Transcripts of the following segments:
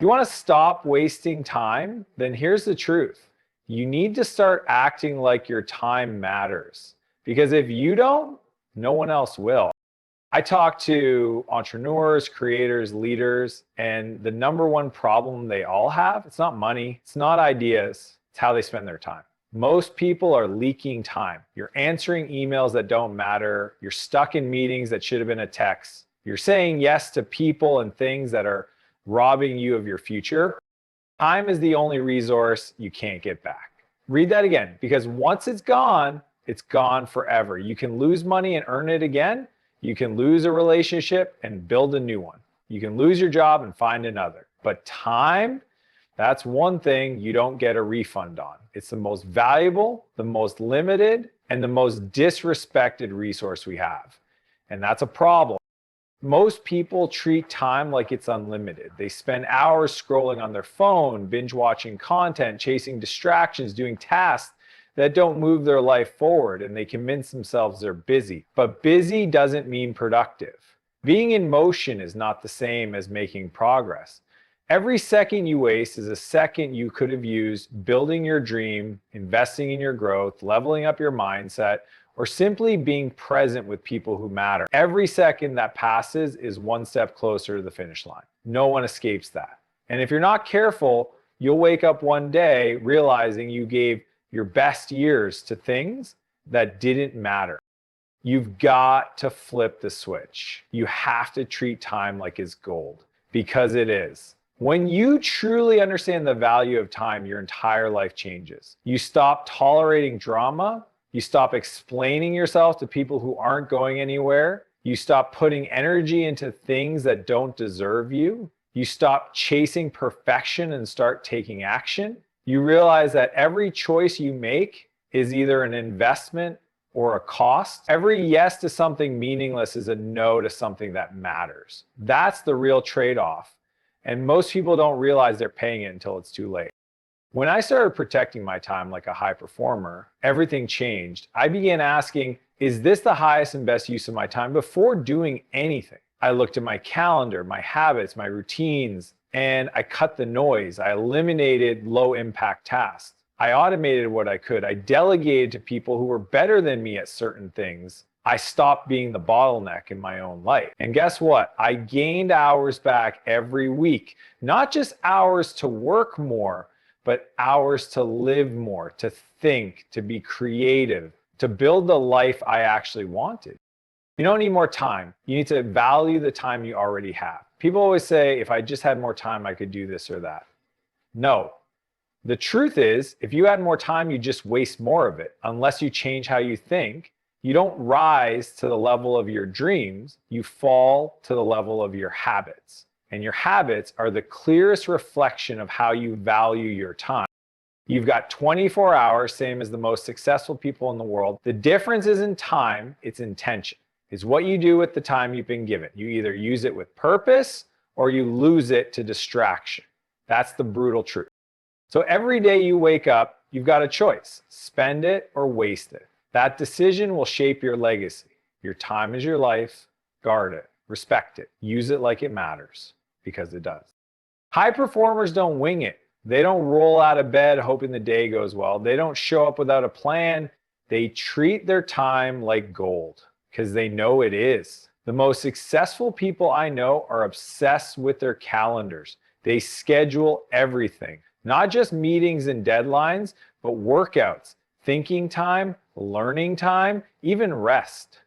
You want to stop wasting time? Then here's the truth. You need to start acting like your time matters. Because if you don't, no one else will. I talk to entrepreneurs, creators, leaders, and the number one problem they all have, it's not money, it's not ideas, it's how they spend their time. Most people are leaking time. You're answering emails that don't matter. You're stuck in meetings that should have been a text. You're saying yes to people and things that are robbing you of your future. Time is the only resource you can't get back. Read that again, because once it's gone forever. You can lose money and earn it again. You can lose a relationship and build a new one. You can lose your job and find another. But time, that's one thing you don't get a refund on. It's the most valuable, the most limited, and the most disrespected resource we have. And that's a problem. Most people treat time like it's unlimited. They spend hours scrolling on their phone, binge watching content, chasing distractions, doing tasks that don't move their life forward, and they convince themselves they're busy. But busy doesn't mean productive. Being in motion is not the same as making progress. Every second you waste is a second you could have used building your dream, investing in your growth, leveling up your mindset, or simply being present with people who matter. Every second that passes is one step closer to the finish line. No one escapes that. And if you're not careful, you'll wake up one day realizing you gave your best years to things that didn't matter. You've got to flip the switch. You have to treat time like it's gold, because it is. When you truly understand the value of time, your entire life changes. You stop tolerating drama. You stop explaining yourself to people who aren't going anywhere. You stop putting energy into things that don't deserve you. You stop chasing perfection and start taking action. You realize that every choice you make is either an investment or a cost. Every yes to something meaningless is a no to something that matters. That's the real trade-off. And most people don't realize they're paying it until it's too late. When I started protecting my time like a high performer, everything changed. I began asking, is this the highest and best use of my time before doing anything? I looked at my calendar, my habits, my routines, and I cut the noise. I eliminated low impact tasks. I automated what I could. I delegated to people who were better than me at certain things. I stopped being the bottleneck in my own life. And guess what? I gained hours back every week. Not just hours to work more, but hours to live more, to think, to be creative, to build the life I actually wanted. You don't need more time. You need to value the time you already have. People always say, if I just had more time, I could do this or that. No. The truth is, if you had more time, you just waste more of it. Unless you change how you think, you don't rise to the level of your dreams, you fall to the level of your habits. And your habits are the clearest reflection of how you value your time. You've got 24 hours, same as the most successful people in the world. The difference isn't time, it's intention. It's what you do with the time you've been given. You either use it with purpose or you lose it to distraction. That's the brutal truth. So every day you wake up, you've got a choice. Spend it or waste it. That decision will shape your legacy. Your time is your life. Guard it. Respect it. Use it like it matters, because it does. High performers don't wing it. They don't roll out of bed hoping the day goes well. They don't show up without a plan. They treat their time like gold, because they know it is. The most successful people I know are obsessed with their calendars. They schedule everything, not just meetings and deadlines, but workouts, thinking time, learning time, even rest.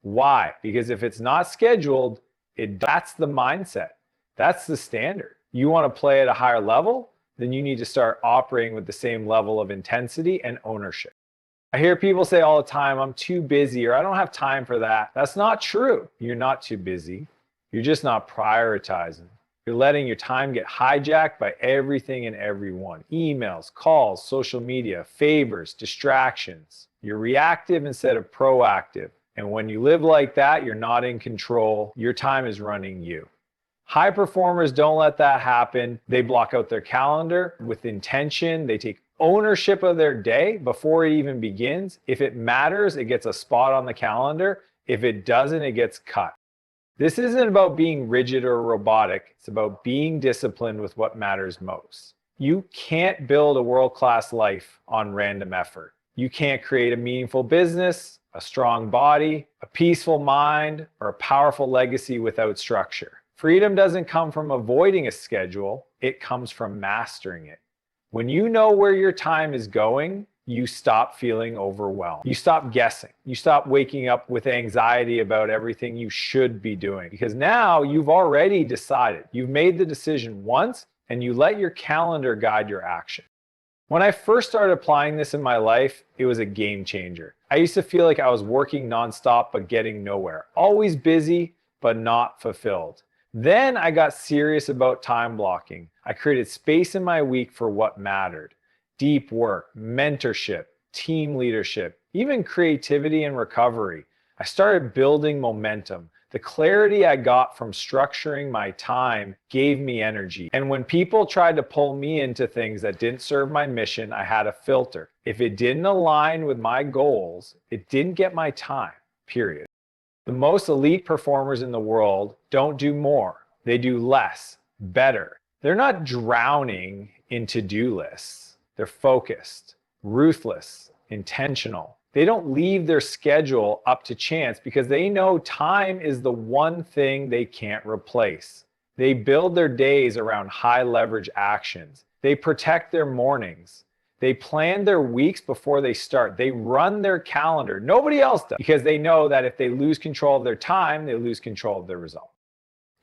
Why? Because if it's not scheduled, that's the mindset. That's the standard. You want to play at a higher level? Then you need to start operating with the same level of intensity and ownership. I hear people say all the time, I'm too busy, or I don't have time for that. That's not true. You're not too busy. You're just not prioritizing. You're letting your time get hijacked by everything and everyone. Emails, calls, social media, favors, distractions. You're reactive instead of proactive. And when you live like that, you're not in control. Your time is running you. High performers don't let that happen. They block out their calendar with intention. They take ownership of their day before it even begins. If it matters, it gets a spot on the calendar. If it doesn't, it gets cut. This isn't about being rigid or robotic. It's about being disciplined with what matters most. You can't build a world-class life on random effort. You can't create a meaningful business, a strong body, a peaceful mind, or a powerful legacy without structure. Freedom doesn't come from avoiding a schedule, it comes from mastering it. When you know where your time is going, you stop feeling overwhelmed. You stop guessing. You stop waking up with anxiety about everything you should be doing, because now you've already decided. You've made the decision once and you let your calendar guide your action. When I first started applying this in my life, it was a game changer. I used to feel like I was working nonstop but getting nowhere. Always busy but not fulfilled. Then I got serious about time blocking. I created space in my week for what mattered. Deep work, mentorship, team leadership, even creativity and recovery. I started building momentum. The clarity I got from structuring my time gave me energy. And when people tried to pull me into things that didn't serve my mission, I had a filter. If it didn't align with my goals, it didn't get my time, period. The most elite performers in the world don't do more. They do less, better. They're not drowning in to-do lists. They're focused, ruthless, intentional. They don't leave their schedule up to chance because they know time is the one thing they can't replace. They build their days around high leverage actions. They protect their mornings. They plan their weeks before they start. They run their calendar. Nobody else does, because they know that if they lose control of their time, they lose control of their result.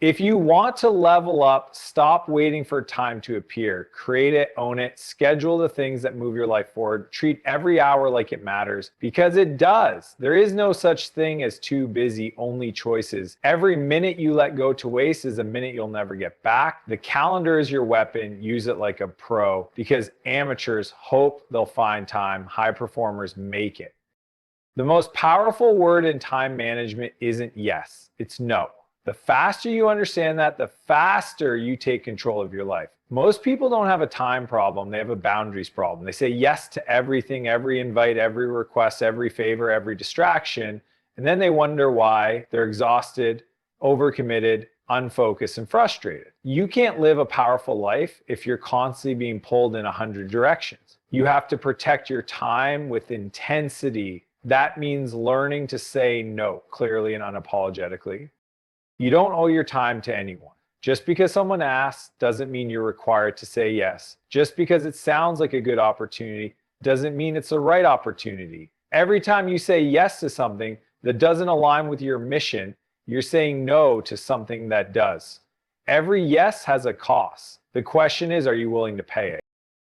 If you want to level up, stop waiting for time to appear. Create it, own it, schedule the things that move your life forward. Treat every hour like it matters, because it does. There is no such thing as too busy, only choices. Every minute you let go to waste is a minute you'll never get back. The calendar is your weapon. Use it like a pro, because amateurs hope they'll find time. High performers make it. The most powerful word in time management isn't yes, it's no. The faster you understand that, the faster you take control of your life. Most people don't have a time problem, they have a boundaries problem. They say yes to everything, every invite, every request, every favor, every distraction, and then they wonder why they're exhausted, overcommitted, unfocused, and frustrated. You can't live a powerful life if you're constantly being pulled in 100 directions. You have to protect your time with intensity. That means learning to say no clearly and unapologetically. You don't owe your time to anyone. Just because someone asks doesn't mean you're required to say yes. Just because it sounds like a good opportunity doesn't mean it's the right opportunity. Every time you say yes to something that doesn't align with your mission, you're saying no to something that does. Every yes has a cost. The question is, are you willing to pay it?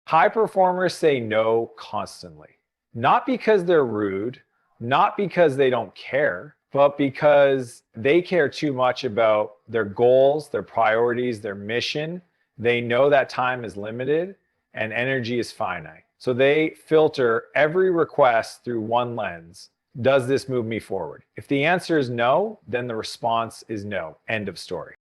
High performers say no constantly. Not because they're rude, not because they don't care, but because they care too much about their goals, their priorities, their mission. They know that time is limited and energy is finite. So they filter every request through one lens. Does this move me forward? If the answer is no, then the response is no. End of story.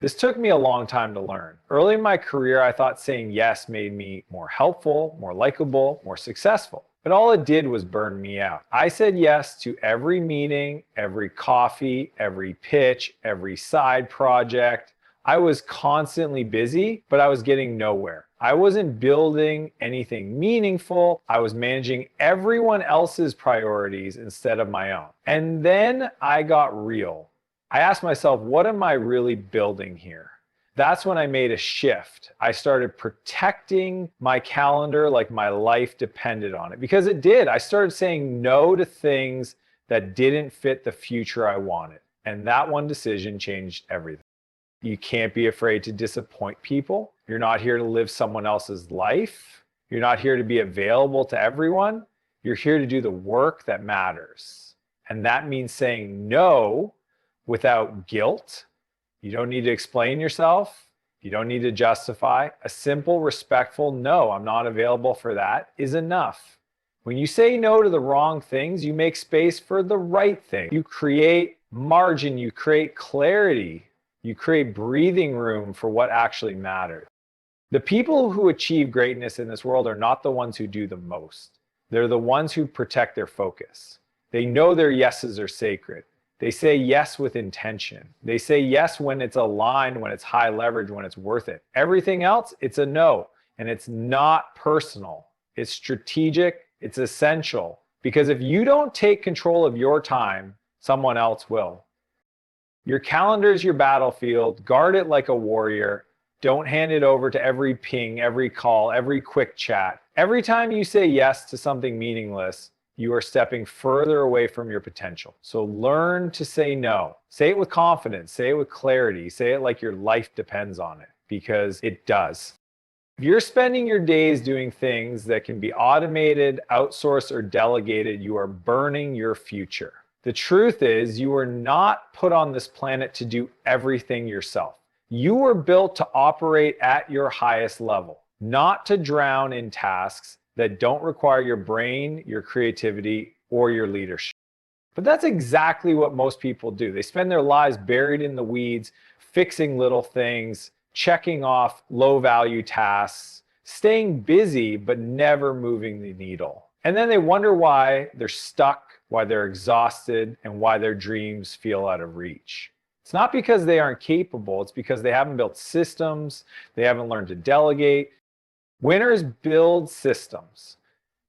This took me a long time to learn. Early in my career, I thought saying yes made me more helpful, more likable, more successful. But all it did was burn me out. I said yes to every meeting, every coffee, every pitch, every side project. I was constantly busy, but I was getting nowhere. I wasn't building anything meaningful. I was managing everyone else's priorities instead of my own. And then I got real. I asked myself, what am I really building here? That's when I made a shift. I started protecting my calendar like my life depended on it, because it did. I started saying no to things that didn't fit the future I wanted. And that one decision changed everything. You can't be afraid to disappoint people. You're not here to live someone else's life. You're not here to be available to everyone. You're here to do the work that matters. And that means saying no without guilt. You don't need to explain yourself. You don't need to justify. A simple, respectful no, I'm not available for that, is enough. When you say no to the wrong things, you make space for the right thing. You create margin, you create clarity, you create breathing room for what actually matters. The people who achieve greatness in this world are not the ones who do the most. They're the ones who protect their focus. They know their yeses are sacred. They say yes with intention. They say yes when it's aligned, when it's high leverage, when it's worth it. Everything else, it's a no. And it's not personal. It's strategic. It's essential. Because if you don't take control of your time, someone else will. Your calendar is your battlefield. Guard it like a warrior. Don't hand it over to every ping, every call, every quick chat. Every time you say yes to something meaningless, you are stepping further away from your potential. So learn to say no. Say it with confidence. Say it with clarity. Say it like your life depends on it, because it does. If you're spending your days doing things that can be automated, outsourced, or delegated, you are burning your future. The truth is, you were not put on this planet to do everything yourself. You were built to operate at your highest level, not to drown in tasks that don't require your brain, your creativity, or your leadership. But that's exactly what most people do. They spend their lives buried in the weeds, fixing little things, checking off low-value tasks, staying busy, but never moving the needle. And then they wonder why they're stuck, why they're exhausted, and why their dreams feel out of reach. It's not because they aren't capable, it's because they haven't built systems, they haven't learned to delegate. Winners build systems.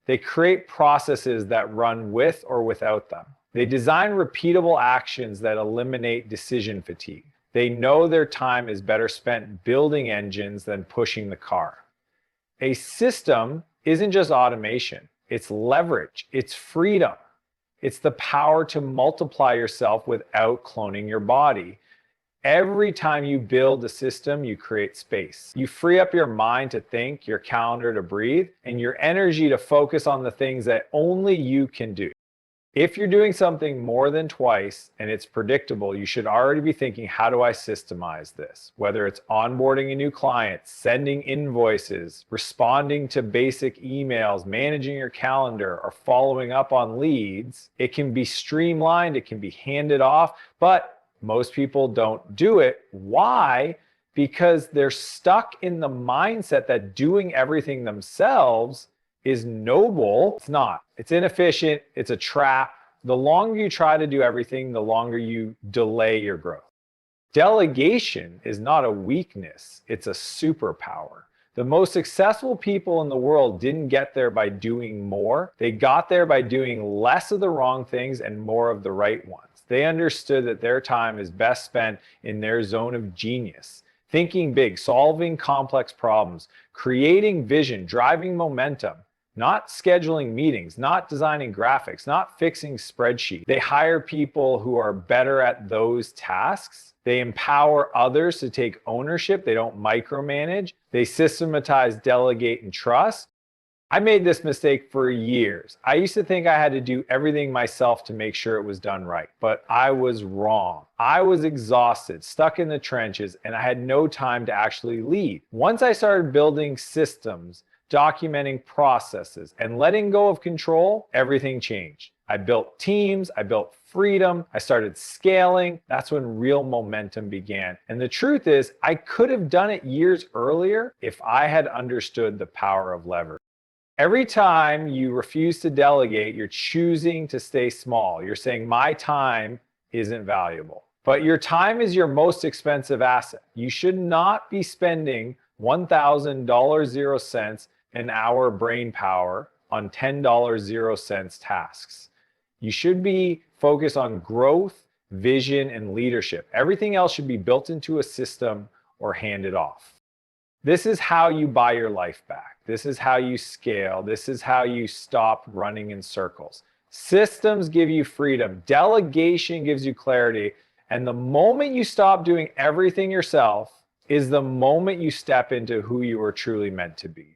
They create processes that run with or without them. They design repeatable actions that eliminate decision fatigue. They know their time is better spent building engines than pushing the car. A system isn't just automation, it's leverage, it's freedom. It's the power to multiply yourself without cloning your body. Every time you build a system, you create space. You free up your mind to think, your calendar to breathe, and your energy to focus on the things that only you can do. If you're doing something more than twice and it's predictable, you should already be thinking, how do I systemize this? Whether it's onboarding a new client, sending invoices, responding to basic emails, managing your calendar, or following up on leads, it can be streamlined, it can be handed off, but most people don't do it. Why? Because they're stuck in the mindset that doing everything themselves is noble. It's not. It's inefficient. It's a trap. The longer you try to do everything, the longer you delay your growth. Delegation is not a weakness. It's a superpower. The most successful people in the world didn't get there by doing more. They got there by doing less of the wrong things and more of the right ones. They understood that their time is best spent in their zone of genius. Thinking big, solving complex problems, creating vision, driving momentum. Not scheduling meetings, not designing graphics, not fixing spreadsheets. They hire people who are better at those tasks. They empower others to take ownership. They don't micromanage. They systematize, delegate, and trust. I made this mistake for years. I used to think I had to do everything myself to make sure it was done right, but I was wrong. I was exhausted, stuck in the trenches, and I had no time to actually lead. Once I started building systems, documenting processes, and letting go of control, everything changed. I built teams, I built freedom, I started scaling. That's when real momentum began. And the truth is, I could have done it years earlier if I had understood the power of leverage. Every time you refuse to delegate, you're choosing to stay small. You're saying, my time isn't valuable. But your time is your most expensive asset. You should not be spending $1,000 an hour brain power on $10 tasks. You should be focused on growth, vision, and leadership. Everything else should be built into a system or handed off. This is how you buy your life back. This is how you scale. This is how you stop running in circles. Systems give you freedom. Delegation gives you clarity. And the moment you stop doing everything yourself is the moment you step into who you are truly meant to be.